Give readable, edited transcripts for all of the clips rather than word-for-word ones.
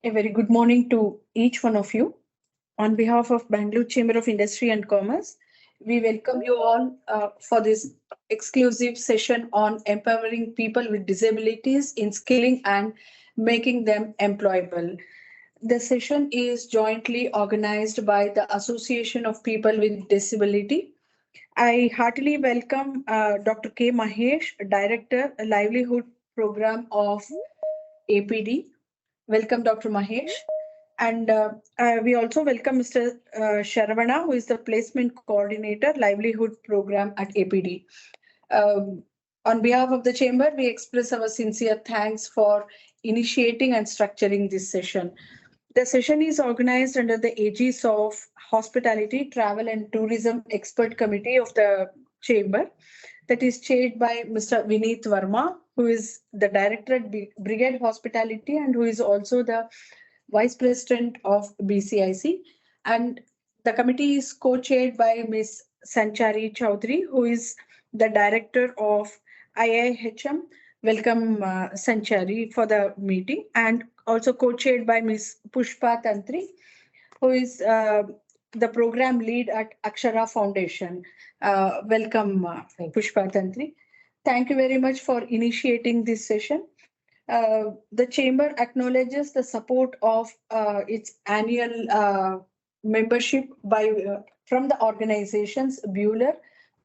A very good morning to each one of you. On behalf of Bangalore Chamber of Industry and Commerce, we welcome you all for this exclusive session on empowering people with disabilities in skilling and making them employable. The session is jointly organized by the Association of People with Disability. I heartily welcome Dr. K. Mahesh, Director, Livelihood Programme of APD. Welcome, Dr. Mahesh. And we also welcome Mr. Saravana, who is the Placement Coordinator, Livelihood Program at APD. On behalf of the Chamber, we express our sincere thanks for initiating and structuring this session. The session is organized under the aegis of Hospitality, Travel and Tourism Expert Committee of the Chamber, that is chaired by Mr. Vineet Verma, who is the Director at Brigade Hospitality and who is also the Vice President of BCIC. And the committee is co-chaired by Ms. Sanchari Chowdhury, who is the Director of IIHM. Welcome, Sanchari, for the meeting. And also co-chaired by Ms. Pushpa Thantry, who is the program lead at Akshara Foundation. Welcome, Pushpa Thantry. Thank you very much for initiating this session. The Chamber acknowledges the support of its annual membership by from the organizations Bueller,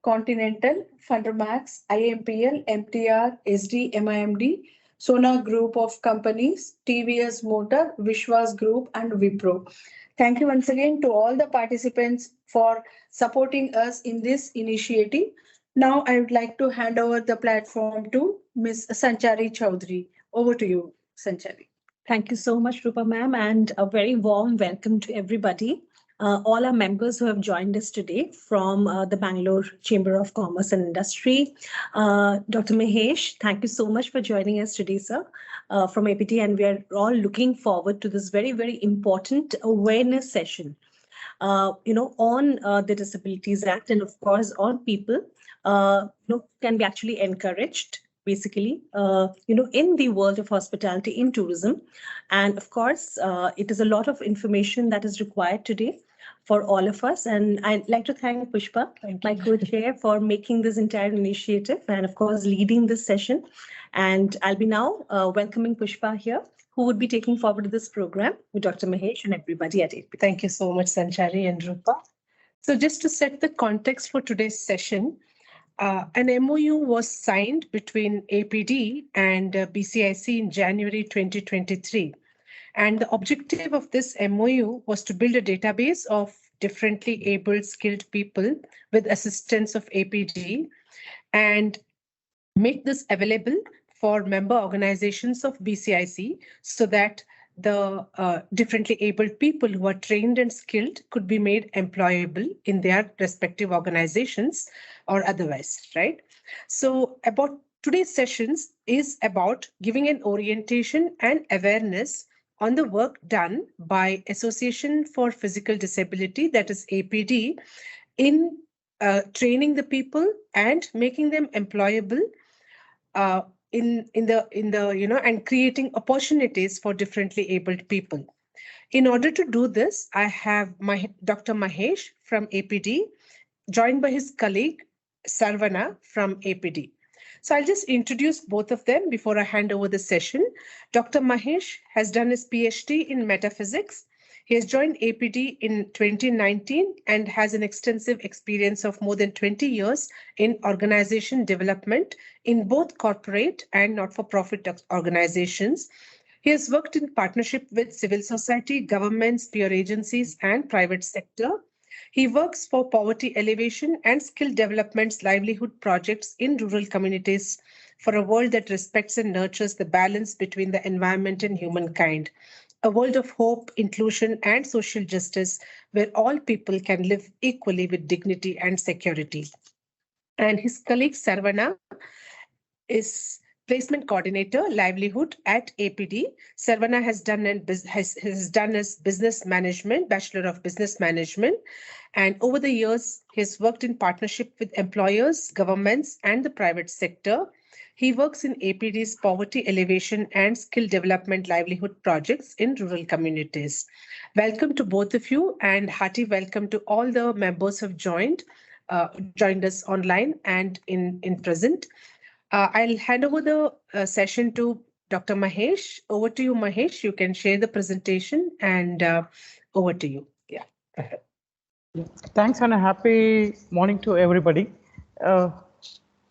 Continental, Fundermax, IMPL, MTR, SD, MIMD, Sona Group of Companies, TVS Motor, Vishwas Group, and Wipro. Thank you once again to all the participants for supporting us in this initiative. Now I would like to hand over the platform to Ms. Sanchari Chowdhury. Over to you, Sanchari. Thank you so much, Rupa ma'am, and a very warm welcome to everybody. All our members who have joined us today from the Bangalore Chamber of Commerce and Industry. Dr. Mahesh, thank you so much for joining us today, sir, from APT, and we are all looking forward to this very, very important awareness session, on the Disabilities Act, and of course, all people, can be actually encouraged basically, in the world of hospitality, in tourism. And of course, it is a lot of information that is required today for all of us. And I'd like to thank Pushpa, my co-chair, for making this entire initiative and of course, leading this session. And I'll be now welcoming Pushpa here, who would be taking forward this program with Dr. Mahesh and everybody at APD. Thank you so much, Sanchari and Rupa. So just to set the context for today's session, an MOU was signed between APD and BCIC in January 2023. And the objective of this MOU was to build a database of differently abled skilled people with assistance of APD and make this available for member organizations of BCIC so that the differently abled people who are trained and skilled could be made employable in their respective organizations or otherwise, right? So about today's sessions is about giving an orientation and awareness on the work done by Association for Physical Disability, that is APD, in training the people and making them employable and creating opportunities for differently abled people. In order to do this, I have Dr. Mahesh from APD, joined by his colleague Saravana from APD. So I'll just introduce both of them before I hand over the session. Dr. Mahesh has done his PhD in metaphysics. He has joined APD in 2019 and has an extensive experience of more than 20 years in organization development in both corporate and not-for-profit organizations. He has worked in partnership with civil society, governments, peer agencies, and private sector. He works for poverty elevation and skill development's livelihood projects in rural communities for a world that respects and nurtures the balance between the environment and humankind. A world of hope, inclusion, and social justice where all people can live equally with dignity and security. And his colleague Saravana is Placement Coordinator, Livelihood at APD. Saravana has done his business management, Bachelor of Business Management. And over the years, he has worked in partnership with employers, governments, and the private sector. He works in APD's poverty elevation and skill development livelihood projects in rural communities. Welcome to both of you, and hearty welcome to all the members who have joined us online and in present. I'll hand over the session to Dr. Mahesh. Over to you, Mahesh. You can share the presentation, and over to you. Yeah. Thanks and a happy morning to everybody.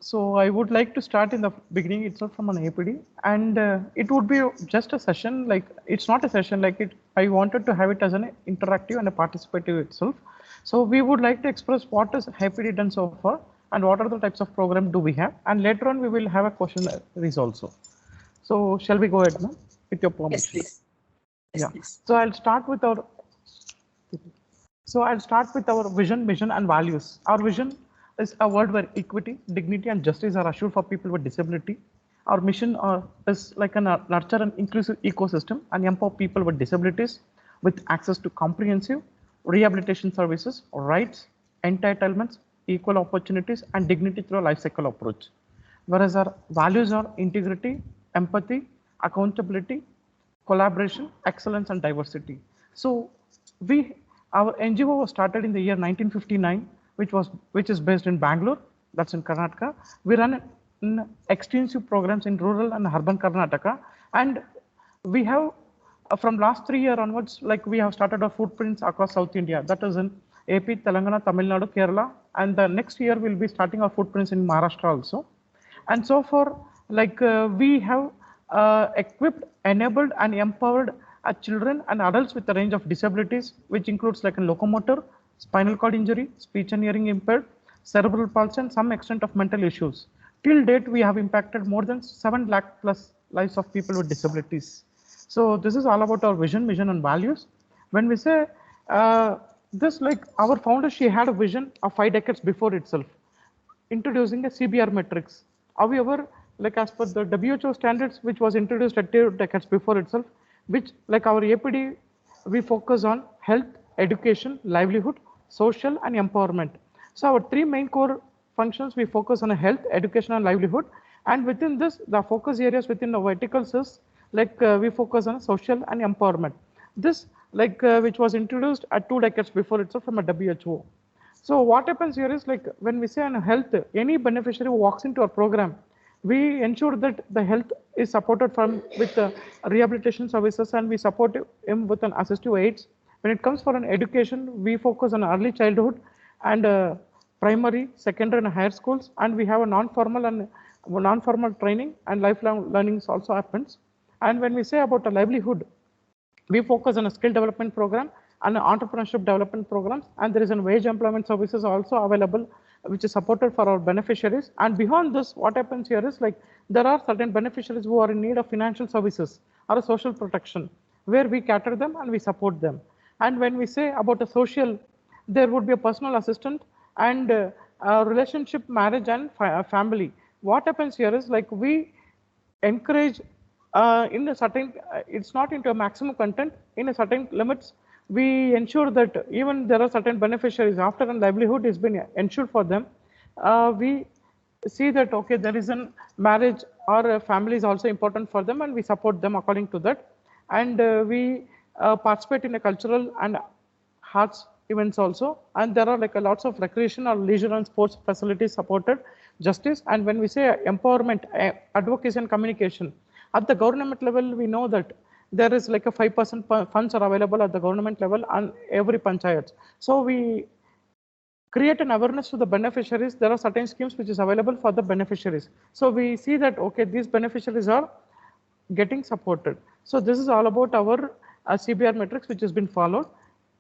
So I would like to start in the beginning itself from an APD, and it would be just a session, like it's not a session like it. I wanted to have it as an interactive and a participative itself. So we would like to express what is APD done so far and what are the types of program do we have, and later on we will have a question also. So shall we go ahead now with your permission? Yes, please. Yes, Yeah. please. So I'll start with our vision, mission, and values. Our vision is a world where equity, dignity, and justice are assured for people with disability. Our mission is like a nurture an inclusive ecosystem and empower people with disabilities with access to comprehensive rehabilitation services, rights, entitlements, equal opportunities, and dignity through a life cycle approach. Whereas our values are integrity, empathy, accountability, collaboration, excellence, and diversity. So our NGO was started in the year 1959, which is based in Bangalore, that's in Karnataka. We run extensive programs in rural and urban Karnataka, and we have from last 3 years onwards, like we have started our footprints across South India, that is in AP, Telangana, Tamil Nadu, Kerala, and the next year we'll be starting our footprints in Maharashtra also. And so far, like we have equipped, enabled, and empowered children and adults with a range of disabilities, which includes like a locomotor, spinal cord injury, speech and hearing impaired, cerebral palsy, and some extent of mental issues. Till date, we have impacted more than 7 lakh plus lives of people with disabilities. So this is all about our vision, mission, and values. When we say this, like our founder, she had a vision of 5 decades before itself, introducing a CBR metrics. However, like as per the WHO standards, which was introduced at 2 decades before itself, which like our APD, we focus on health, education, livelihood, social, and empowerment. So our 3 main core functions, we focus on health, education, and livelihood. And within this, the focus areas within the verticals is like we focus on social and empowerment. This like which was introduced at 2 decades before itself from a WHO. So what happens here is like when we say on health, any beneficiary who walks into our program, we ensure that the health is supported with rehabilitation services, and we support him with an assistive aids. When it comes for an education, we focus on early childhood and primary, secondary, and higher schools, and we have a non-formal training and lifelong learning also happens. And when we say about a livelihood, we focus on a skill development program and entrepreneurship development programs, and there is a wage employment services also available, which is supported for our beneficiaries. And beyond this, what happens here is like there are certain beneficiaries who are in need of financial services or a social protection, where we cater them and we support them. And when we say about a social, there would be a personal assistant and relationship, marriage, and family. What happens here is like we encourage in a certain, it's not into a maximum content, in a certain limits, we ensure that even there are certain beneficiaries after a livelihood has been ensured for them. We see that, okay, there is a marriage or a family is also important for them, and we support them according to that. And we participate in a cultural and arts events also. And there are like a lots of recreation or leisure and sports facilities supported, justice. And when we say empowerment, advocacy and communication, at the government level, we know that there is like a 5% funds are available at the government level on every panchayat. So we create an awareness to the beneficiaries. There are certain schemes which is available for the beneficiaries. So we see that, okay, these beneficiaries are getting supported. So this is all about our CBR metrics, which has been followed.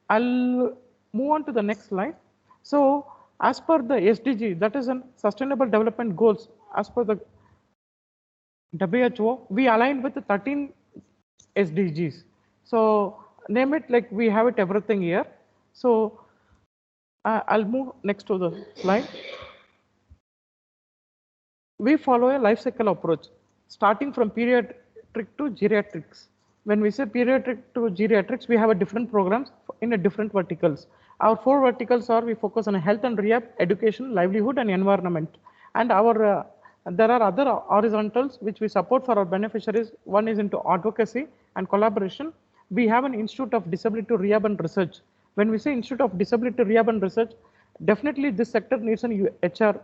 I'll move on to the next slide. So as per the SDG, that is a Sustainable Development Goals, as per the WHO, we aligned with the 13 SDGs. So name it like we have it everything here. So I'll move next to the slide. We follow a life cycle approach, starting from pediatric to geriatrics. When we say pediatric to geriatrics, we have a different programs in a different verticals. Our 4 verticals are, we focus on health and rehab, education, livelihood, and environment. And our And there are other horizontals which we support for our beneficiaries. One is into advocacy and collaboration. We have an Institute of Disability Rehab and Research. When we say Institute of Disability Rehab and Research, definitely this sector needs an HR.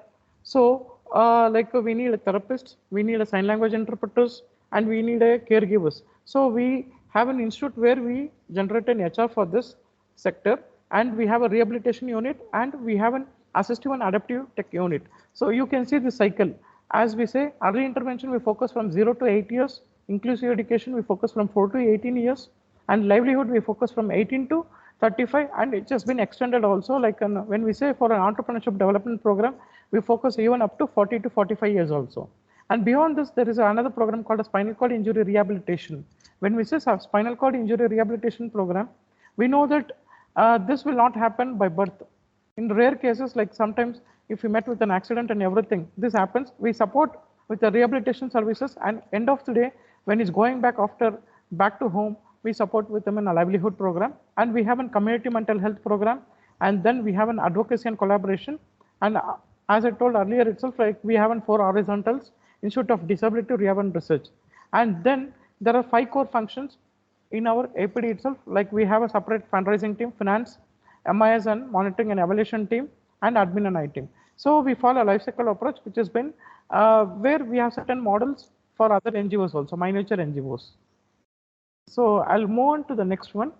So like we need a therapist, we need a sign language interpreters, and we need a caregivers. So we have an institute where we generate an HR for this sector, and we have a rehabilitation unit, and we have an assistive and adaptive tech unit. So you can see the cycle. As we say, early intervention we focus from 0 to 8 years, inclusive education we focus from 4 to 18 years, and livelihood we focus from 18 to 35, and it has been extended also, like when we say for an entrepreneurship development program, we focus even up to 40 to 45 years also. And beyond this, there is another program called a spinal cord injury rehabilitation. When we say spinal cord injury rehabilitation program, we know that this will not happen by birth. In rare cases, like sometimes if you met with an accident and everything, this happens, we support with the rehabilitation services, and end of the day, when he's going back back to home, we support with them in a livelihood program, and we have a community mental health program, and then we have an advocacy and collaboration. And as I told earlier itself, like we have 4 horizontals, Institute of Disability Rehab and Research. And then there are 5 core functions in our APD itself, like we have a separate fundraising team, finance, MIS and monitoring and evaluation team, and admin and I team. So we follow a lifecycle approach, which has been where we have certain models for other NGOs also, miniature NGOs. So I'll move on to the next one.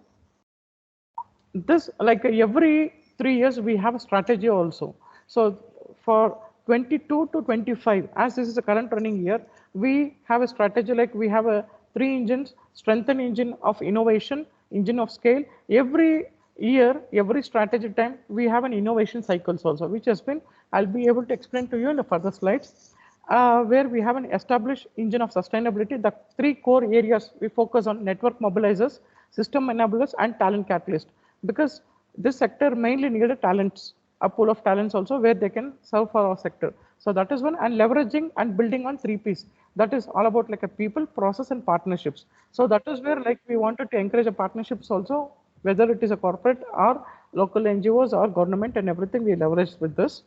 This, like every 3 years, we have a strategy also. So for 22 to 25, as this is the current running year, we have a strategy, like we have a 3 engines, strengthen engine of innovation, engine of scale. Every year, every strategy time, we have an innovation cycles also, which has been, I'll be able to explain to you in the further slides, where we have an established engine of sustainability. The 3 core areas we focus on: network mobilizers, system enablers, and talent catalyst, because this sector mainly needed talents, a pool of talents also where they can serve for our sector. So that is one, and leveraging and building on 3 Ps. That is all about like a people, process, and partnerships. So that is where like we wanted to encourage a partnerships also, whether it is a corporate or local NGOs or government, and everything we leverage with this.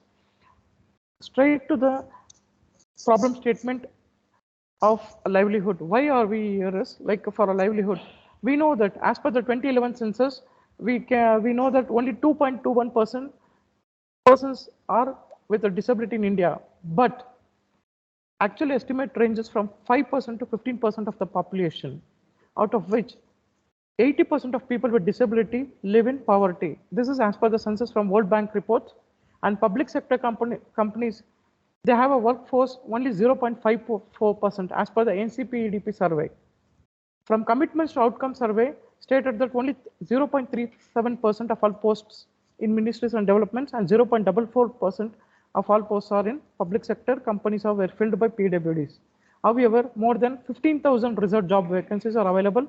Straight to the problem statement of a livelihood. Why are we here is like for a livelihood? We know that as per the 2011 census, we know that only 2.21% persons are with a disability in India, but actual estimate ranges from 5% to 15% of the population, out of which 80% of people with disability live in poverty. This is as per the census from World Bank reports. And public sector companies, they have a workforce only 0.54% as per the NCPEDP survey. From commitments to outcome survey stated that only 0.37% of all posts in ministries and developments and 0.44% of all posts are in public sector companies were filled by PWDs. However, more than 15,000 reserved job vacancies are available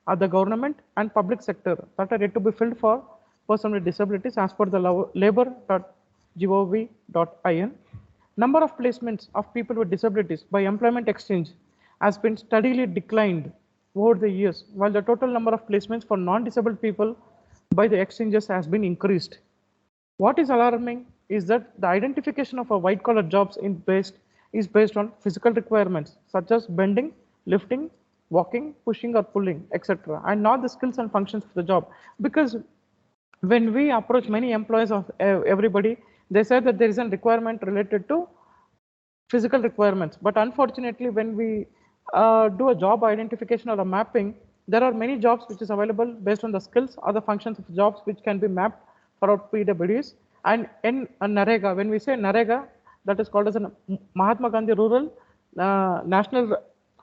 at the government and public sector that are yet to be filled for persons with disabilities as per the labor.gov.in. Number of placements of people with disabilities by employment exchange has been steadily declined over the years, while the total number of placements for non-disabled people by the exchanges has been increased. What is alarming is that the identification of a white-collar jobs is based on physical requirements such as bending, lifting, walking, pushing or pulling, etc., and not the skills and functions of the job. Because when we approach many employees of everybody, they say that there is a requirement related to physical requirements. But unfortunately, when we do a job identification or a mapping, there are many jobs which is available based on the skills or the functions of jobs which can be mapped for our PWDs. And in NREGA, when we say NREGA, that is called as a Mahatma Gandhi National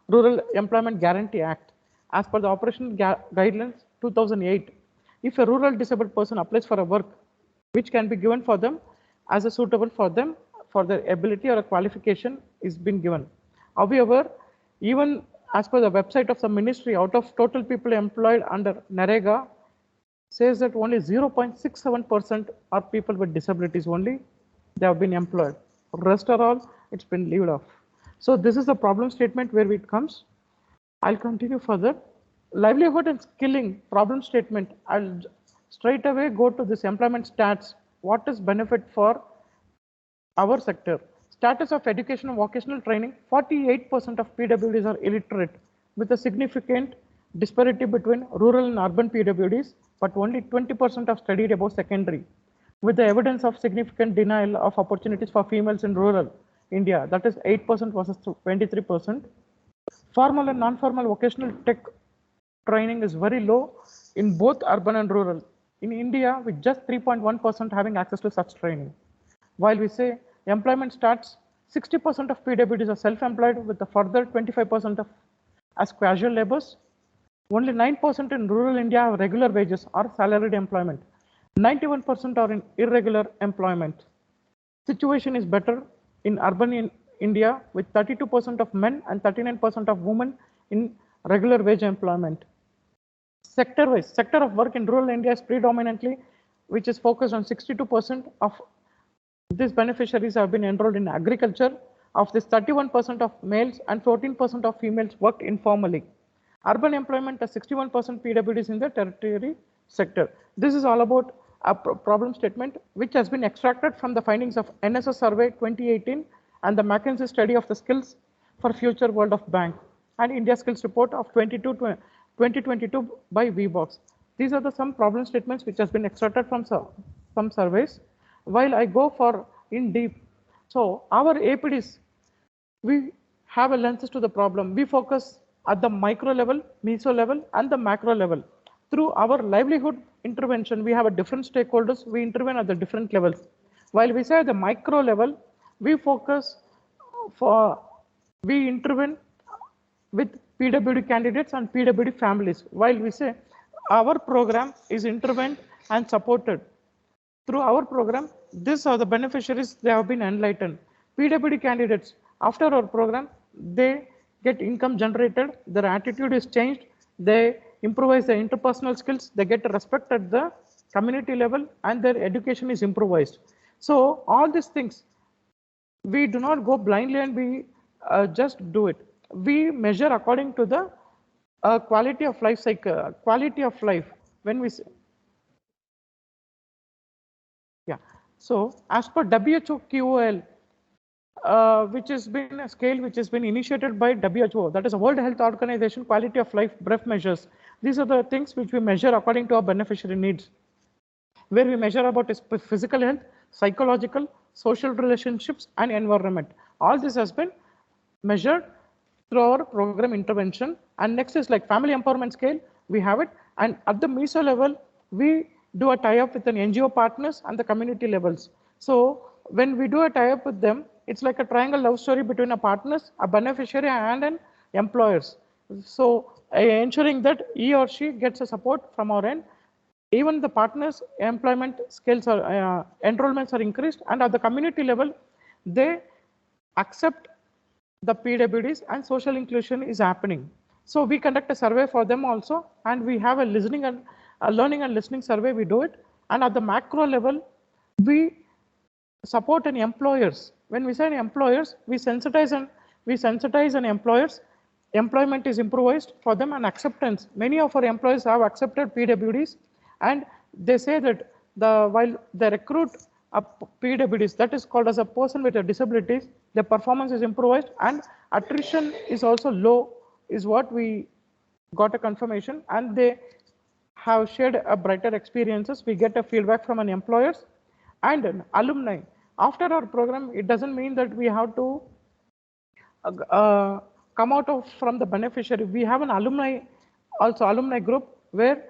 Rural Employment Guarantee Act. As per the Operation Guidelines 2008, if a rural disabled person applies for a work which can be given for them as a suitable for them for their ability or a qualification is been given. However, even as per the website of the ministry, out of total people employed under NREGA, says that only 0.67% are people with disabilities only they have been employed. Rest are all, it's been leaved off. So this is the problem statement where it comes. I'll continue further. Livelihood and skilling problem statement. I'll straight away go to this employment stats. What is benefit for our sector? Status of education and vocational training, 48% of PWDs are illiterate, with a significant disparity between rural and urban PWDs, but only 20% have studied above secondary, with the evidence of significant denial of opportunities for females in rural India, that is 8% versus 23%. Formal and non-formal vocational tech training is very low in both urban and rural. In India, with just 3.1% having access to such training. While we say employment starts, 60% of PWDs are self-employed, with a further 25% of as casual laborers. Only 9% in rural India have regular wages or salaried employment. 91% are in irregular employment. Situation is better in urban India, with 32% of men and 39% of women in regular wage employment. Sector-wise, sector of work in rural India is predominantly, which is focused on 62% of these beneficiaries have been enrolled in agriculture. Of this, 31% of males and 14% of females worked informally. Urban employment has 61% PWDs in the tertiary sector. This is all about a problem statement which has been extracted from the findings of NSS survey 2018 and the McKinsey study of the skills for future World of Bank and India skills report of 2022 by VBox. These are the some problem statements which has been extracted from some surveys. While I go for in deep, so our APDs, we have a lenses to the problem. We focus at the micro level, meso level, and the macro level. Through our livelihood intervention, we have a different stakeholders. We intervene at the different levels. While we say at the micro level, we focus we intervene with PWD candidates and PWD families. While we say our program is intervened and supported. Through our program, these are the beneficiaries, they have been enlightened. PWD candidates, after our program, they get income generated, their attitude is changed, they improvise their interpersonal skills, they get respect at the community level, and their education is improvised. So all these things, we do not go blindly and we just do it. We measure according to the quality of life cycle, quality of life. When we say, yeah. So as per WHO QOL, which has been a scale which has been initiated by WHO, that is a World Health Organization quality of life breath measures. These are the things which we measure according to our beneficiary needs, where we measure about physical health, psychological, social relationships, and environment. All this has been measured through our program intervention. And next is like family empowerment scale, we have it. And at the meso level, we do a tie-up with an NGO partners and the community levels. So when we do a tie-up with them, it's like a triangle love story between a partners, a beneficiary, and an employers. So ensuring that he or she gets a support from our end. Even the partners' employment skills are enrollments are increased, and at the community level, they accept the PWDs and social inclusion is happening. So we conduct a survey for them also, and we have a listening and learning and listening survey. We do it, and at the macro level, we support an employers. When we say employers, we sensitize an employers. Employment is improvised for them and acceptance. Many of our employees have accepted PWDs, and they say that while they recruit PWDs, that is called as a person with a disabilities, their performance is improvised and attrition is also low, is what we got a confirmation, and they have shared a brighter experiences. We get a feedback from an employers and an alumni. After our program, it doesn't mean that we have to come out from the beneficiary. We have an alumni group where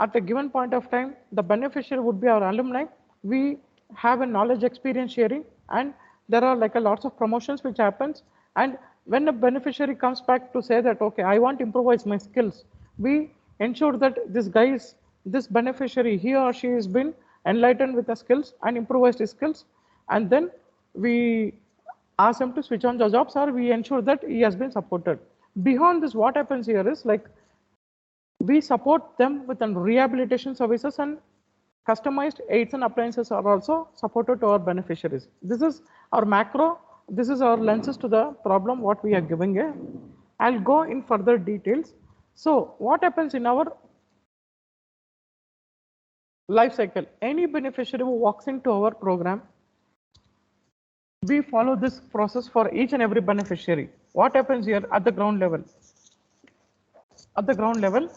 at a given point of time, the beneficiary would be our alumni. We have a knowledge experience sharing, and there are like a lots of promotions which happens. And when a beneficiary comes back to say that, okay, I want to improvise my skills, we ensure that this beneficiary, he or she has been enlightened with the skills and improvised his skills, and then we ask him to switch on the jobs, or we ensure that he has been supported. Beyond this, what happens here is like we support them with rehabilitation services, and customized aids and appliances are also supported to our beneficiaries. This is our macro. This is our lenses to the problem what we are giving here. I'll go in further details. So what happens in our life cycle? Any beneficiary who walks into our program, we follow this process for each and every beneficiary. What happens here at the ground level? At the ground level,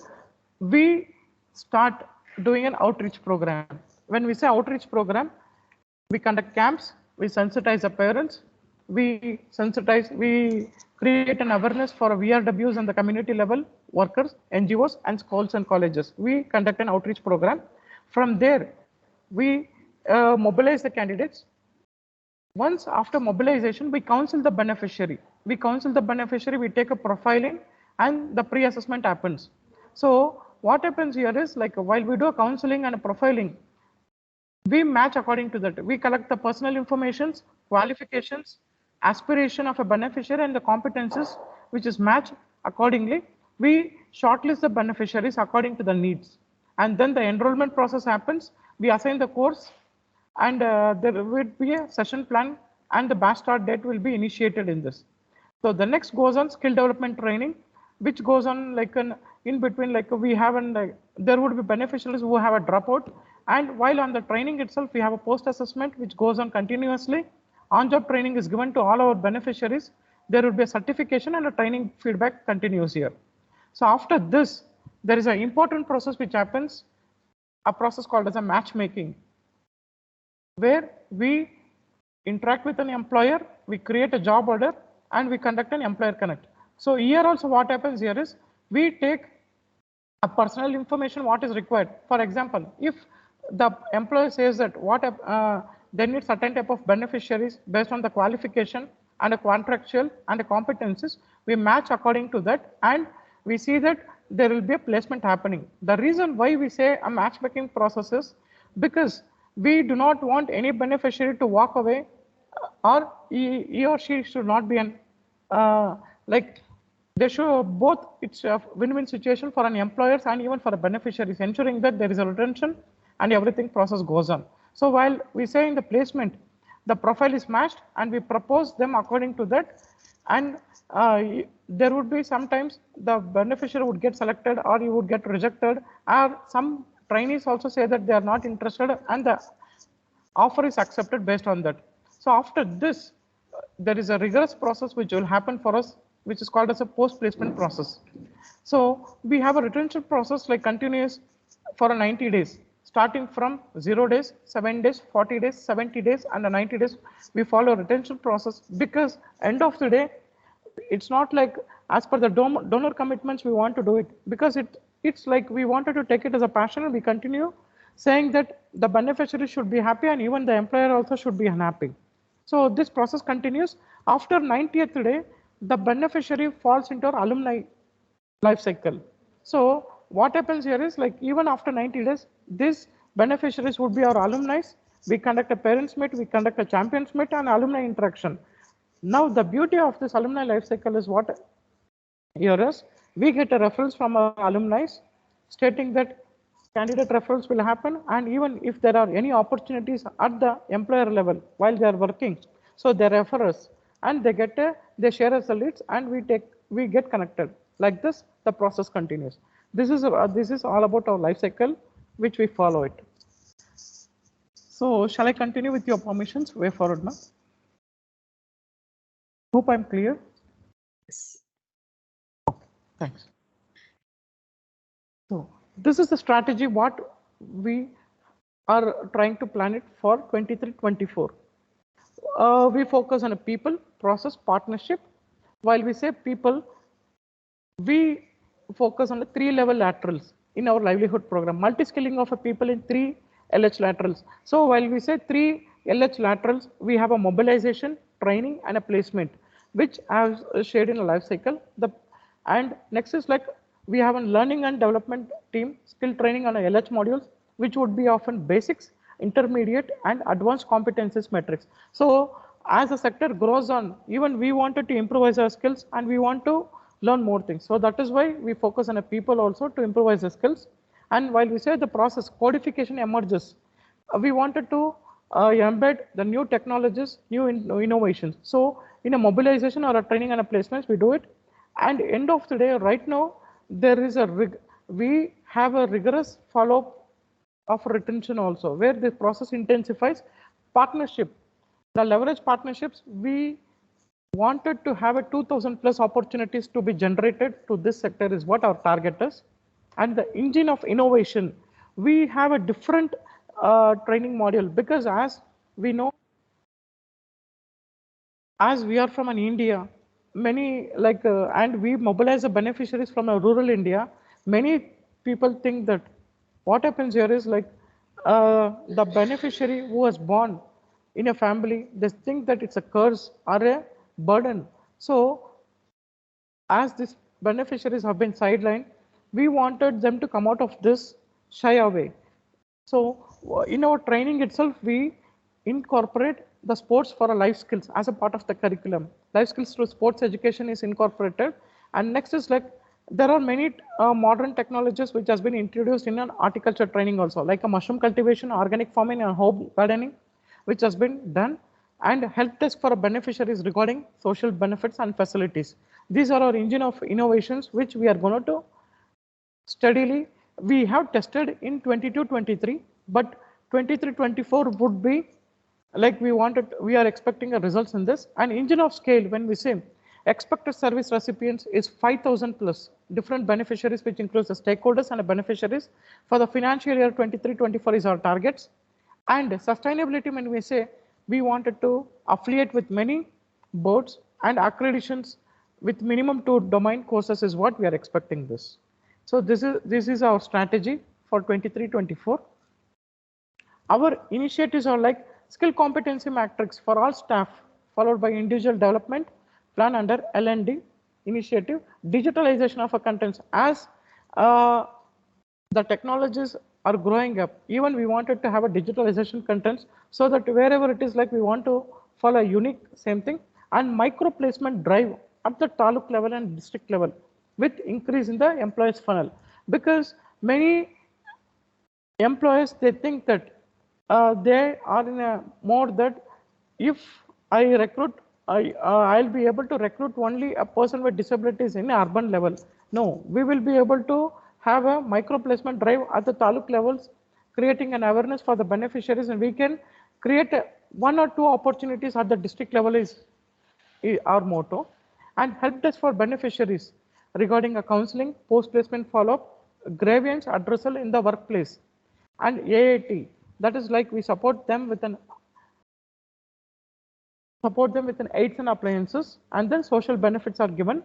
we start doing an outreach program. When we say outreach program, we conduct camps, we sensitize the parents, we create an awareness for VRWs and the community level workers, NGOs, and schools and colleges. We conduct an outreach program. From there, we mobilize the candidates. Once after mobilization, we counsel the beneficiary. We take a profiling, and the pre-assessment happens. So what happens here is, like, while we do a counseling and a profiling, we match according to that. We collect the personal informations, qualifications, aspiration of a beneficiary, and the competences, which is matched accordingly. We shortlist the beneficiaries according to the needs. And then the enrollment process happens. We assign the course, and there will be a session plan, and the batch start date will be initiated in this. So the next goes on skill development training, which goes on like an in between, like we have there would be beneficiaries who have a dropout, and while on the training itself, we have a post assessment which goes on continuously. On-job training is given to all our beneficiaries. There will be a certification and a training feedback continues here. So after this, there is an important process which happens, a process called as a matchmaking, where we interact with an employer, we create a job order, and we conduct an employer connect. So here also what happens here is, we take a personal information what is required. For example, if the employer says that they need certain type of beneficiaries based on the qualification and a contractual and the competencies, we match according to that, and we see that there will be a placement happening. The reason why we say a matchmaking process is because we do not want any beneficiary to walk away, or he or she should not be an like they should both. It's a win-win situation for an employers and even for the beneficiaries, ensuring that there is a retention and everything process goes on. So while we say in the placement, the profile is matched and we propose them according to that, and there would be sometimes the beneficiary would get selected or you would get rejected, or some trainees also say that they are not interested and the offer is accepted based on that. So after this, there is a rigorous process which will happen for us, which is called as a post-placement process. So we have a retention process like continuous for 90 days, starting from 0 days, 7 days, 40 days, 70 days, and the 90 days. We follow a retention process because end of the day, it's not like as per the donor commitments we want to do it, because it's like we wanted to take it as a passion, and we continue saying that the beneficiary should be happy and even the employer also should be unhappy. So this process continues. After 90th day, the beneficiary falls into our alumni life cycle. So what happens here is, like, even after 90 days, these beneficiaries would be our alumni. We conduct a parents meet, we conduct a champions meet, and alumni interaction. Now the beauty of this alumni life cycle is what here is, we get a reference from our alumni stating that candidate referrals will happen, and even if there are any opportunities at the employer level while they are working, so they refer us and they share us the leads, and we get connected. Like this, the process continues. This is all about our life cycle, which we follow it. So shall I continue with your permissions way forward now? Hope I'm clear. Yes. Thanks. So this is the strategy what we are trying to plan it for 23-24. We focus on a people, process, partnership. While we say people, we focus on the 3-level laterals in our livelihood program, multi-skilling of a people in 3 LH laterals. So while we say 3 LH laterals, we have a mobilization, training, and a placement, which I have shared in a life cycle. And next is like we have a learning and development team, skill training on a LH modules, which would be often basics, intermediate, and advanced competencies metrics. So as the sector grows on, even we wanted to improvise our skills and we want to learn more things. So that is why we focus on a people also to improvise the skills. And while we say the process codification emerges, we wanted to embed the new technologies, new innovations. So in a mobilization or a training and a placements, we do it. And end of the day, right now, there is we have a rigorous follow-up of retention also, where the process intensifies. Partnership, The leverage partnerships, we wanted to have a 2000 plus opportunities to be generated to this sector is what our target is. And the engine of innovation, we have a different training module, because as we know, as we are from an India, many and we mobilize the beneficiaries from a rural India, many people think that what happens here is the beneficiary who was born in a family, they think that it's a curse or a burden. So as these beneficiaries have been sidelined, we wanted them to come out of this shy away. So in our training itself, we incorporate the sports for a life skills as a part of the curriculum. Life skills through sports education is incorporated. And next is there are many modern technologies which has been introduced in an horticulture training also, like a mushroom cultivation, organic farming and home gardening, which has been done, and help desk for beneficiaries regarding social benefits and facilities. These are our engine of innovations, which we are going to steadily. We have tested in 22-23, but 23-24 would be we are expecting a results in this. And engine of scale, when we say expected service recipients is 5,000 plus different beneficiaries, which includes the stakeholders and the beneficiaries for the financial year 23-24 is our targets. And sustainability, when we say we wanted to affiliate with many boards and accreditations with minimum 2 domain courses is what we are expecting this. So this is our strategy for 23-24. Our initiatives are like skill competency matrix for all staff, followed by individual development plan under L&D initiative, digitalization of our contents. As the technologies are growing up, even we wanted to have a digitalization contents, so that wherever it is we want to follow a unique same thing, and micro placement drive at the taluk level and district level with increase in the employees funnel, because many employers, they think that they are in a mode that if I recruit, I'll be able to recruit only a person with disabilities in urban level. No, we will be able to have a micro placement drive at the taluk levels, creating an awareness for the beneficiaries, and we can create 1 or 2 opportunities at the district level is our motto. And help desk for beneficiaries regarding a counseling, post-placement follow-up, grievance addressal in the workplace, and AAT. That is we support them with an aids and appliances, and then social benefits are given.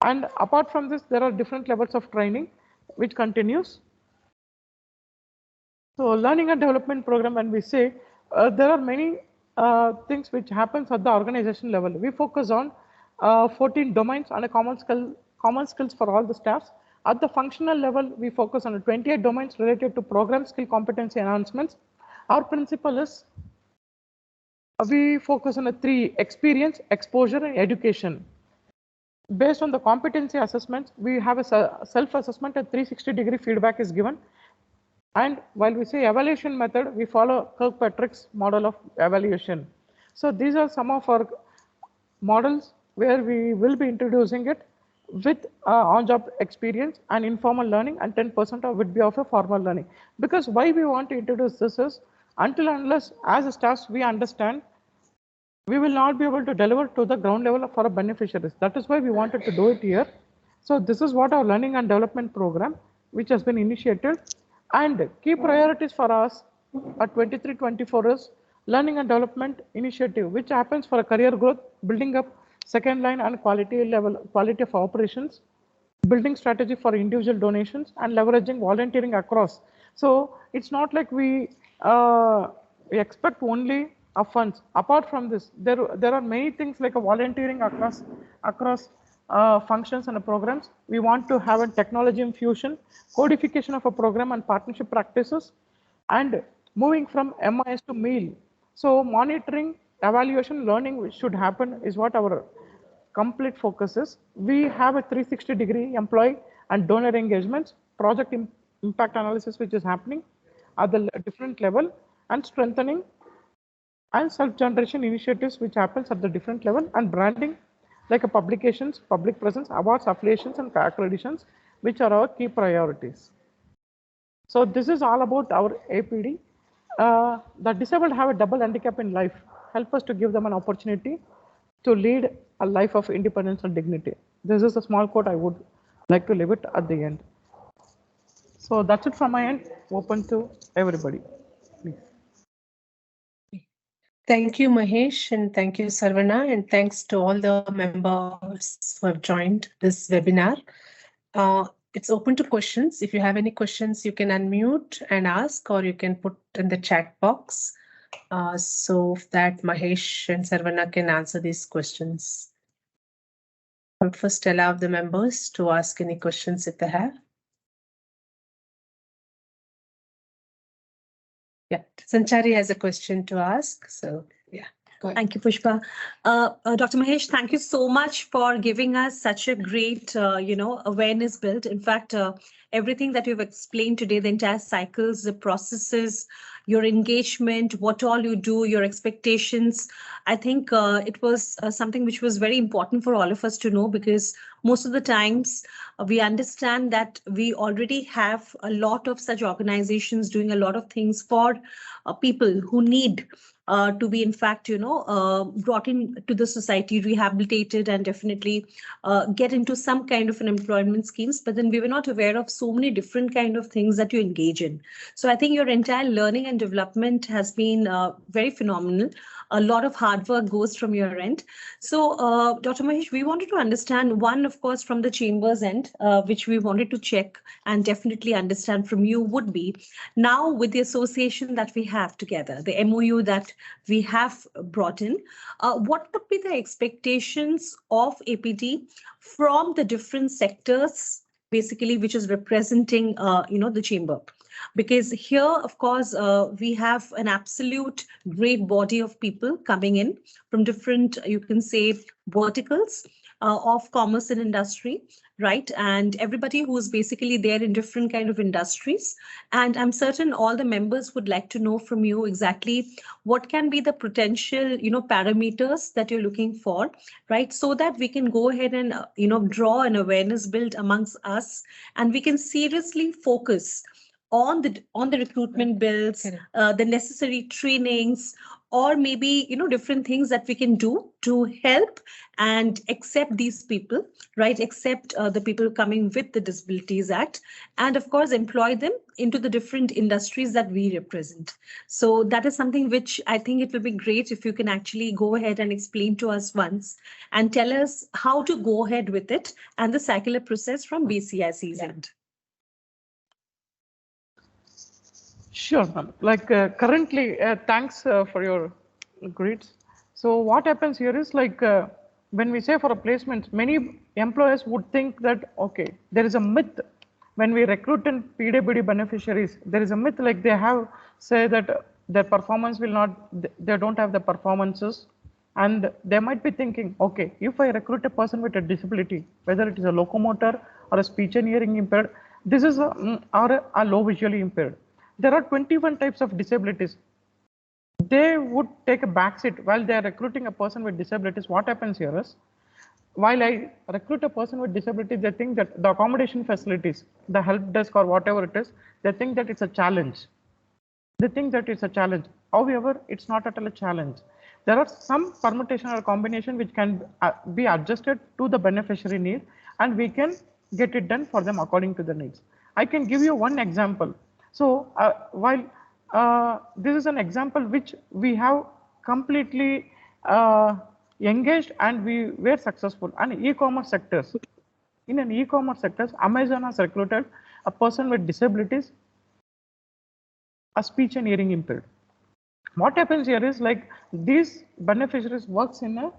And apart from this, there are different levels of training which continues. So learning and development program, when we say there are many things which happens at the organization level. We focus on 14 domains and a common skills for all the staffs. At the functional level, we focus on 28 domains related to program skill competency enhancements. Our principle is we focus on 3: experience, exposure, and education. Based on the competency assessments, we have a self-assessment, and 360-degree feedback is given. And while we say evaluation method, we follow Kirkpatrick's model of evaluation. So these are some of our models where we will be introducing it with on-job experience and informal learning, and 10% of would be of a formal learning. Because why we want to introduce this is, until unless as a staff we understand, we will not be able to deliver to the ground level for our beneficiaries. That is why we wanted to do it here. So this is what our learning and development program, which has been initiated. And key priorities for us at 23-24 is learning and development initiative, which happens for a career growth, building up second line and quality of operations, building strategy for individual donations, and leveraging volunteering across. So it's not like we expect only funds. Apart from this, there are many things like a volunteering across functions and programs. We want to have a technology infusion, codification of a program and partnership practices, and moving from MIS to meal. So monitoring, evaluation, learning should happen is what our complete focus is. We have a 360-degree employee and donor engagements, project impact analysis, which is happening at the different level, and strengthening and self-generation initiatives, which happens at the different level, and branding like a publications, public presence, awards, affiliations, and accreditations, which are our key priorities. So this is all about our APD. The disabled have a double handicap in life: help us to give them an opportunity to lead a life of independence and dignity. This is a small quote I would like to leave it at the end. So that's it from my end. Open to everybody. Please. Thank you, Mahesh, and thank you, Saravana, and thanks to all the members who have joined this webinar. It's open to questions. If you have any questions, you can unmute and ask, or you can put in the chat box so that Mahesh and Saravana can answer these questions. I'll first allow the members to ask any questions if they have. Yeah, Sanchari has a question to ask, so yeah. Thank you, Pushpa. Dr. Mahesh, thank you so much for giving us such a great, awareness build. In fact, everything that you've explained today, the entire cycles, the processes, your engagement, what all you do, your expectations, I think it was something which was very important for all of us to know, because most of the times we understand that we already have a lot of such organizations doing a lot of things for people who need to be, in fact, brought into the society, rehabilitated, and definitely get into some kind of an employment schemes. But then we were not aware of so many different kind of things that you engage in. So I think your entire learning and development has been very phenomenal. A lot of hard work goes from your end. So, Dr. Mahesh, we wanted to understand one, of course, from the chamber's end, which we wanted to check and definitely understand from you would be, now with the association that we have together, the MOU that we have brought in, what would be the expectations of APD from the different sectors, basically, which is representing, the chamber? Because here, of course, we have an absolute great body of people coming in from different, you can say, verticals of commerce and industry, right? And everybody who is basically there in different kind of industries. And I'm certain all the members would like to know from you exactly what can be the potential, parameters that you're looking for, right? So that we can go ahead and, draw an awareness build amongst us, and we can seriously focus on the recruitment bills, the necessary trainings, or maybe different things that we can do to help and accept these people, right? Accept the people coming with the Disabilities Act, and of course employ them into the different industries that we represent. So that is something which I think it will be great if you can actually go ahead and explain to us once and tell us how to go ahead with it and the circular process from BCIC's end. Sure, ma'am. Like currently, thanks for your greets. So what happens here is like when we say for a placement, many employers would think that, okay, there is a myth when we recruit in PWD beneficiaries, there is a myth like they have say that their performance will not, they don't have the performances, and they might be thinking, okay, if I recruit a person with a disability, whether it is a locomotor or a speech and hearing impaired, this is or a low visually impaired. There are 21 types of disabilities. They would take a backseat while they are recruiting a person with disabilities. What happens here is, while I recruit a person with disabilities, they think that the accommodation facilities, the help desk or whatever it is, they think that it's a challenge. They think that it's a challenge. However, it's not at all a challenge. There are some permutation or combination which can be adjusted to the beneficiary need, and we can get it done for them according to the needs. I can give you one example. So while this is an example which we have completely engaged and we were successful, and e-commerce sectors. In an e-commerce sectors, Amazon has recruited a person with disabilities, a speech and hearing impaired. What happens here is like these beneficiaries works in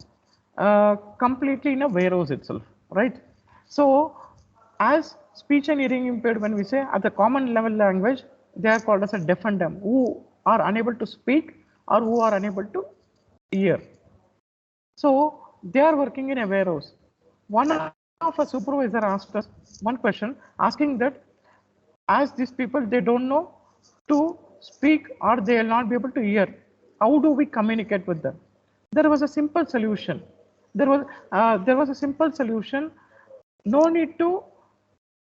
a completely in a warehouse itself, right? So as speech and hearing impaired, when we say at the common level language, they are called as a deaf and dumb, who are unable to speak or who are unable to hear. So they are working in a warehouse. One of a supervisor asked us one question, asking that as these people, they don't know to speak or they will not be able to hear, how do we communicate with them? There was a simple solution. There was a simple solution. No need to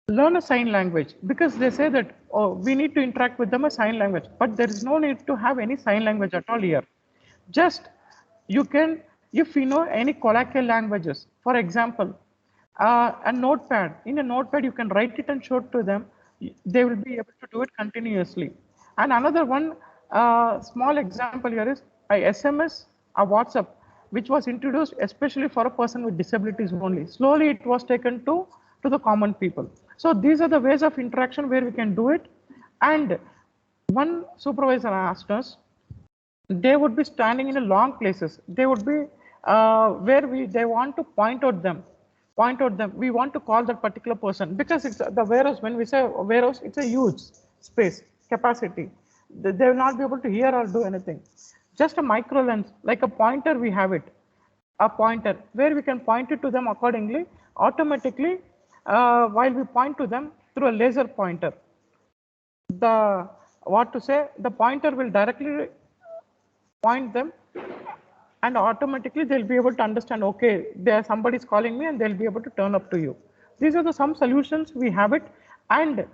learn a sign language, because they say that, oh, we need to interact with them a sign language, but there is no need to have any sign language at all here. Just you can, if you know any colloquial languages, for example, a notepad, in a notepad you can write it and show it to them, they will be able to do it continuously. And another one small example here is a SMS, a WhatsApp, which was introduced especially for a person with disabilities only. Slowly it was taken to the common people. So these are the ways of interaction where we can do it. And one supervisor asked us, they would be standing in a long places. They would be where they want to point out them. We want to call that particular person because it's the warehouse. When we say warehouse, it's a huge space capacity. They will not be able to hear or do anything. Just a micro lens, like a pointer, we have it. A pointer where we can point it to them accordingly, automatically, while we point to them through a laser pointer. The pointer will directly point them, and automatically they'll be able to understand, okay, somebody's calling me, and they'll be able to turn up to you. These are some solutions we have it. And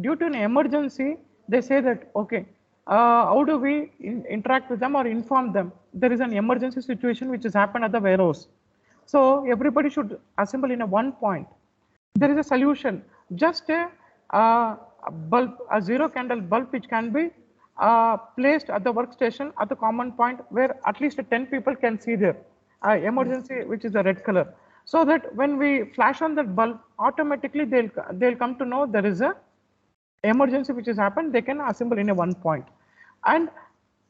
due to an emergency, they say that, okay, how do we interact with them or inform them? There is an emergency situation which has happened at the warehouse. So everybody should assemble in a one point. There is a solution, just a bulb, a zero candle bulb, which can be placed at the workstation at the common point where at least 10 people can see their emergency, which is the red color. So that when we flash on that bulb, automatically they'll come to know there is a emergency which has happened. They can assemble in a one point. And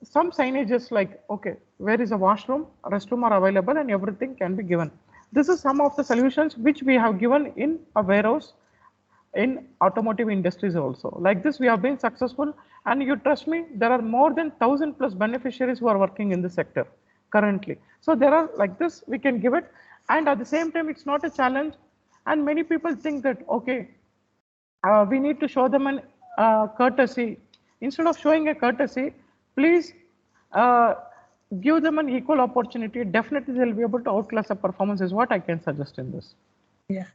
some signages like, okay, where is a washroom, restroom are available, and everything can be given. This is some of the solutions which we have given in a warehouse in automotive industries also. Like this, we have been successful, and you trust me, there are more than 1,000+ beneficiaries who are working in the sector currently. So there are like this, we can give it, and at the same time, it's not a challenge. And many people think that, okay, we need to show them an courtesy. Instead of showing a courtesy, please give them an equal opportunity. Definitely, they'll be able to outclass the performance is what I can suggest in this. Yeah.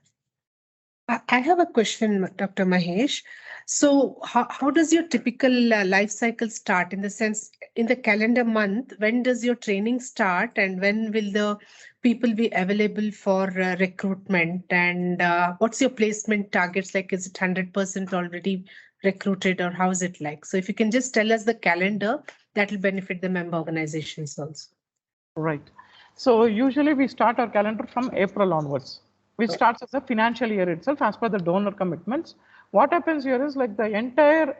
I have a question, Dr. Mahesh. So how does your typical life cycle start, in the sense, in the calendar month, when does your training start, and when will the people be available for recruitment, and what's your placement targets? Like, is it 100% already recruited, or how is it like? So if you can just tell us the calendar, that will benefit the member organizations also. Right. So usually we start our calendar from April onwards, which starts as a financial year itself as per the donor commitments. What happens here is, like, the entire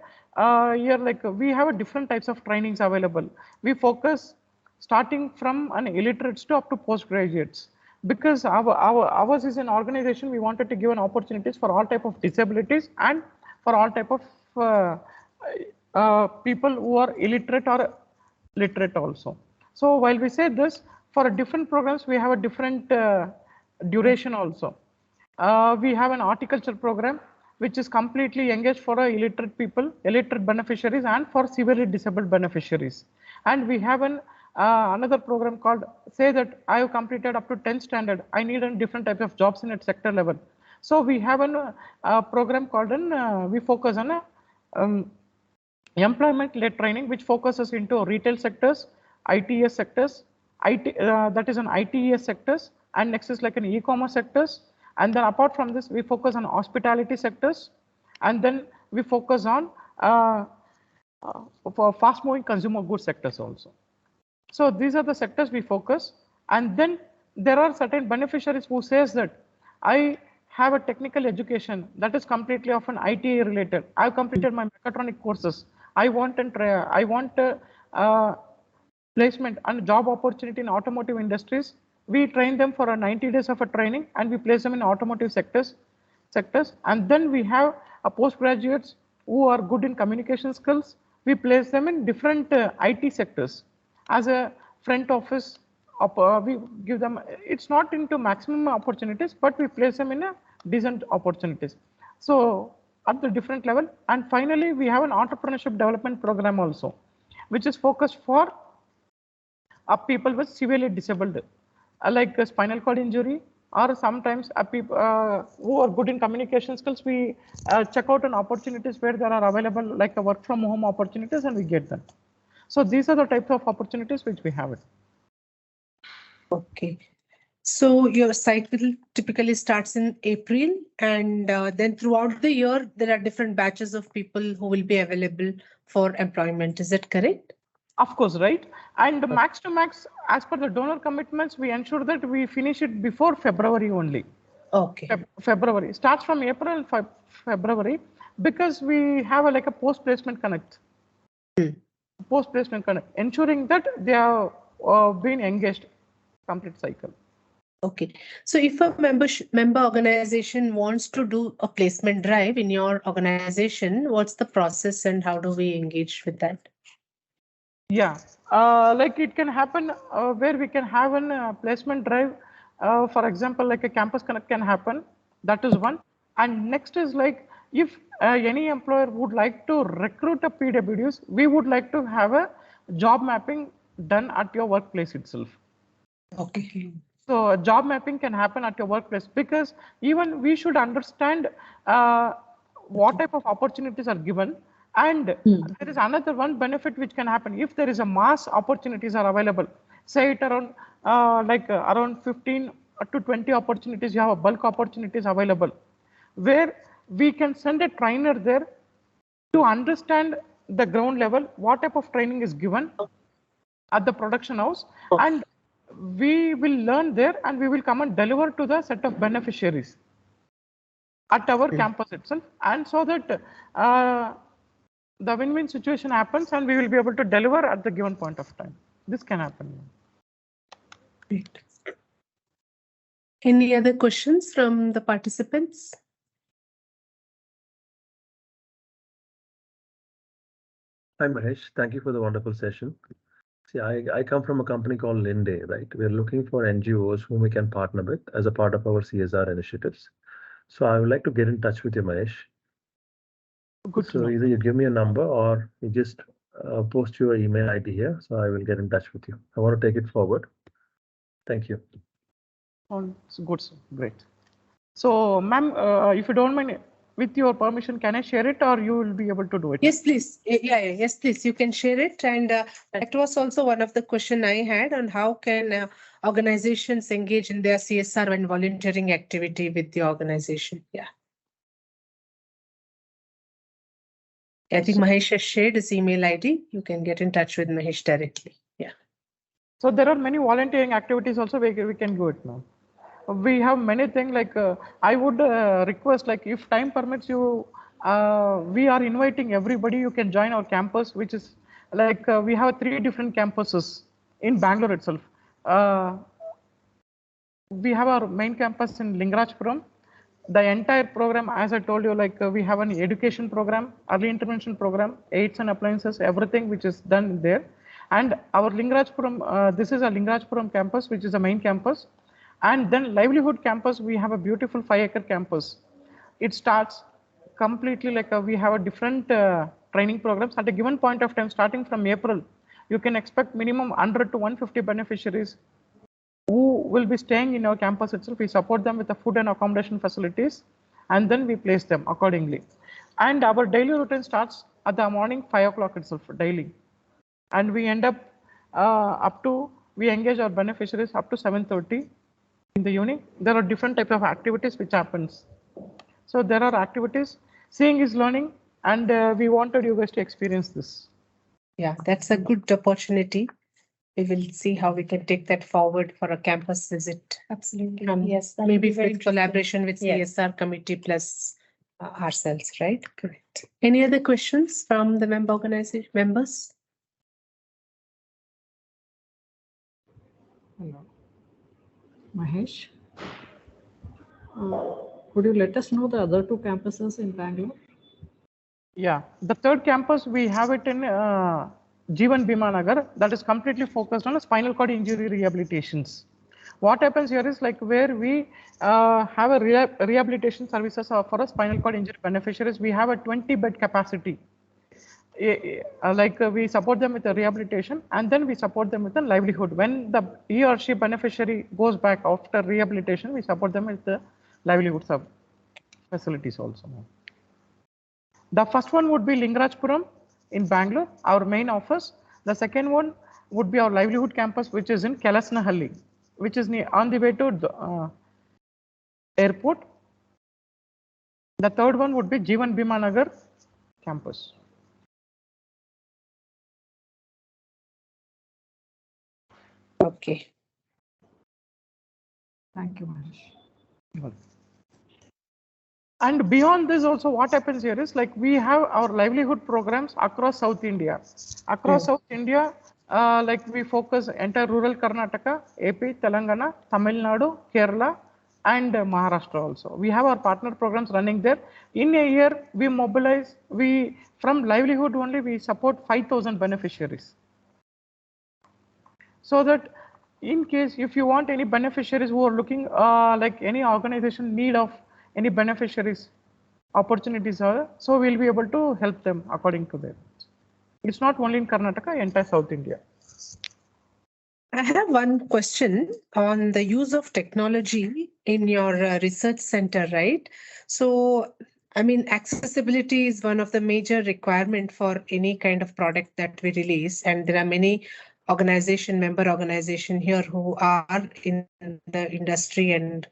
year, like, we have a different types of trainings available. We focus starting from an illiterates to up to postgraduates, because ours is an organization. We wanted to give an opportunities for all type of disabilities and for all type of people who are illiterate or literate also. So while we say this, for different programs, we have a different duration also. We have an horticulture program, which is completely engaged for illiterate people, illiterate beneficiaries, and for severely disabled beneficiaries. And we have another program called, say that I have completed up to 10th standard, I need a different type of jobs in at sector level. So we have a program called, we focus on employment-led training, which focuses into retail sectors, ITS sectors, that is on ITES sectors, and next is like an e-commerce sectors. And then apart from this, we focus on hospitality sectors, and then we focus on for fast-moving consumer goods sectors also. So these are the sectors we focus. And then there are certain beneficiaries who says that I have a technical education that is completely of an IT related. I've completed my mechatronic courses. I want placement and job opportunity in automotive industries. We train them for 90 days of a training, and we place them in automotive sectors. And then we have postgraduates who are good in communication skills. We place them in different IT sectors as a front office. We give them, it's not into maximum opportunities, but we place them in a decent opportunities. So at the different level. And finally, we have an entrepreneurship development program also, which is focused for people with severely disabled, like a spinal cord injury, or sometimes people who are good in communication skills. We check out on opportunities where there are available, like a work from home opportunities, and we get them. So these are the types of opportunities which we have it. Okay. So your cycle typically starts in April, and then throughout the year, there are different batches of people who will be available for employment. Is that correct? Of course, right? And max to max, as per the donor commitments, we ensure that we finish it before February only. Okay. February starts from April and February, because we have like a post placement connect. Post placement connect, ensuring that they are being engaged complete cycle. Okay. So if a member organization wants to do a placement drive in your organization, what's the process and how do we engage with that? Yeah, like it can happen where we can have an placement drive. For example, like a campus connect can happen. That is one. And next is like if any employer would like to recruit a PWDs, we would like to have a job mapping done at your workplace itself. Okay. So job mapping can happen at your workplace, because even we should understand what type of opportunities are given. And there is another one benefit which can happen if there is a mass opportunities are available. Say it around around 15 to 20 opportunities, you have a bulk opportunities available, where we can send a trainer there to understand the ground level, what type of training is given at the production house, and we will learn there and we will come and deliver to the set of beneficiaries at our campus itself, and so that the win-win situation happens and we will be able to deliver at the given point of time. This can happen. Great. Any other questions from the participants? Hi, Mahesh. Thank you for the wonderful session. See, I come from a company called Linde, right? We're looking for NGOs whom we can partner with as a part of our CSR initiatives. So I would like to get in touch with you, Mahesh. Good. So either you give me a number or you just post your email ID here. So I will get in touch with you. I want to take it forward. Thank you. It's good, sir. Great. So, ma'am, if you don't mind, with your permission, can I share it or you will be able to do it? Yes, please. Yes, please. You can share it. And that was also one of the question I had on how can organizations engage in their CSR and volunteering activity with the organization. Yeah. I think Mahesh has shared his email ID. You can get in touch with Mahesh directly. Yeah. So there are many volunteering activities also we can do it now. We have many things like I would request, like if time permits you, we are inviting everybody. You can join our campus, which is like we have 3 different campuses in Bangalore itself. We have our main campus in Lingarajpuram. The entire program, as I told you, like we have an education program, early intervention program, aids and appliances, everything which is done there. And our Lingarajpuram, this is a Lingarajpuram campus, which is the main campus. And then Livelihood campus, we have a beautiful 5-acre campus. It starts completely like we have a different training programs at a given point of time, starting from April. You can expect minimum 100 to 150 beneficiaries who will be staying in our campus itself. We support them with the food and accommodation facilities, and then we place them accordingly. And our daily routine starts at the morning 5 o'clock itself daily. And we end up we engage our beneficiaries up to 7:30 in the evening. There are different types of activities which happens. So there are activities, seeing is learning, and we wanted you guys to experience this. Yeah, that's a good opportunity. We will see how we can take that forward for a campus visit. Absolutely. Yes, maybe with collaboration with CSR committee plus ourselves, right? Correct. Any other questions from the members? Hello. Mahesh, could you let us know the other 2 campuses in Bangalore? Yeah, the 3rd campus, we have it in Jeevan Bhima Nagar, that is completely focused on spinal cord injury rehabilitations. What happens here is like where we have a rehabilitation services for a spinal cord injury beneficiaries. We have a 20-bed capacity. We support them with the rehabilitation, and then we support them with the livelihood. When he or she beneficiary goes back after rehabilitation, we support them with the livelihood facilities also. The first one would be Lingarajpuram in Bangalore, our main office. The second one would be our livelihood campus, which is in Kelasnahalli. which is on the way to the airport. The third one would be Jeevan Bhima Nagar campus. Okay. Thank you, Mahesh. And beyond this also, what happens here is like we have our livelihood programs across South India. Across South India, like we focus entire rural Karnataka, AP, Telangana, Tamil Nadu, Kerala, and Maharashtra also. We have our partner programs running there. In a year, we mobilize, from livelihood only, we support 5,000 beneficiaries. So that in case if you want any beneficiaries who are looking like any organization need of any beneficiaries opportunities are, so we'll be able to help them according to that. It's not only in Karnataka, entire South India. I have one question on the use of technology in your research center, right? So, I mean, accessibility is one of the major requirement for any kind of product that we release, and there are many member organization here who are in the industry and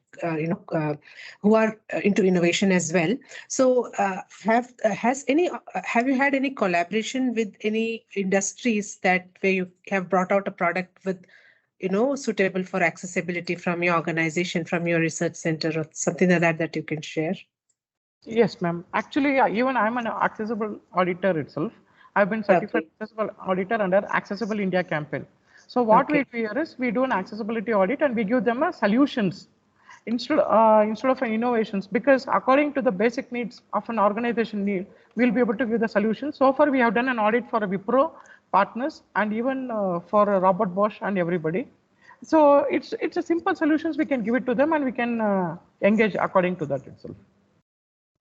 who are into innovation as well. So, have you had any collaboration with any industries that where you have brought out a product with suitable for accessibility from your organization, from your research center, or something like that you can share? Yes, ma'am. Actually, even I'm an accessible auditor itself. I've been certified accessible auditor under Accessible India campaign. So what we do here is we do an accessibility audit and we give them a solutions instead of an innovations, because according to the basic needs of an organization need, we'll be able to give the solution. So far, we have done an audit for a Wipro partners and even for Robert Bosch and everybody. So it's a simple solutions, we can give it to them and we can engage according to that itself.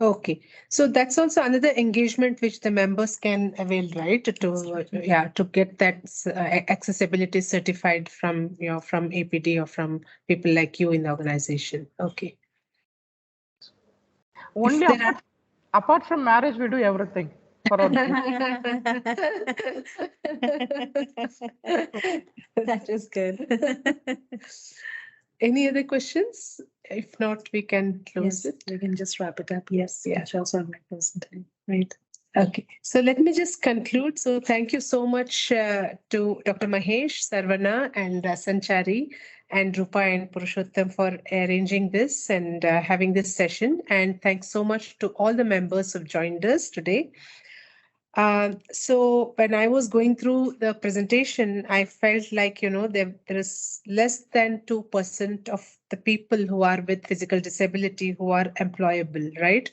Okay, so that's also another engagement which the members can avail, right? To get that accessibility certified from from APD or from people like you in the organization. Okay. Only apart from marriage, we do everything for our That is good. Any other questions? If not, we can close it. We can just wrap it up. Yes. Yeah. It's also on my person time. Right. Okay, so let me just conclude. So thank you so much to Dr. Mahesh, Saravana, and Sanchari, and Rupa and Purushottam for arranging this and having this session. And thanks so much to all the members who've joined us today. So when I was going through the presentation, I felt like, there is less than 2% of the people who are with physical disability who are employable, right?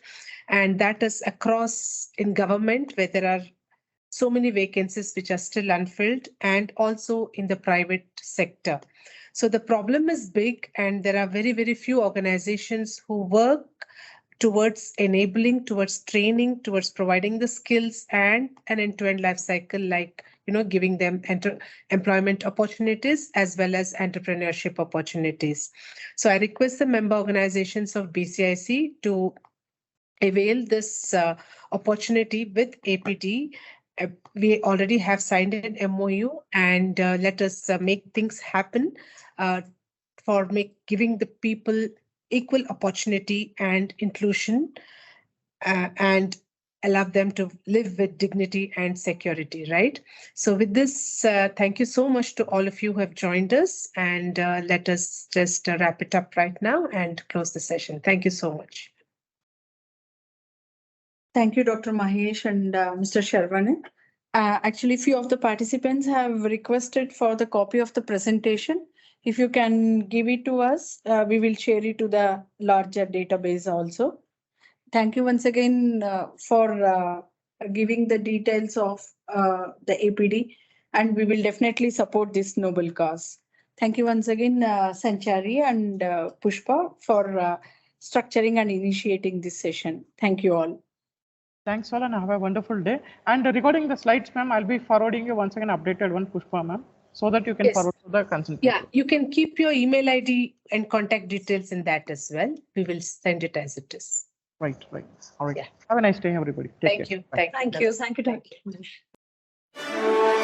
And that is across in government, where there are so many vacancies which are still unfilled, and also in the private sector. So the problem is big, and there are very, very few organizations who work towards enabling, towards training, towards providing the skills and an end-to-end life cycle, like giving them employment opportunities as well as entrepreneurship opportunities. So I request the member organizations of BCIC to avail this opportunity with APD. We already have signed an MOU, and let us make things happen for giving the people equal opportunity and inclusion, and allow them to live with dignity and security, right? So with this, thank you so much to all of you who have joined us, and let us just wrap it up right now and close the session. Thank you so much. Thank you, Dr. Mahesh and Mr. Sharvanan. Actually, few of the participants have requested for the copy of the presentation. If you can give it to us, we will share it to the larger database also. Thank you once again for giving the details of the APD, and we will definitely support this noble cause. Thank you once again, Sanchari and Pushpa, for structuring and initiating this session. Thank you all. Thanks all and have a wonderful day. And regarding the slides, ma'am, I'll be forwarding you once again updated one, Pushpa, ma'am, so that you can forward to the concerned people. Yeah, you can keep your email ID and contact details in that as well. We will send it as it is. Right. All right. Yeah. Have a nice day, everybody. Take care. Thank you. Bye. Thank you. Thank you.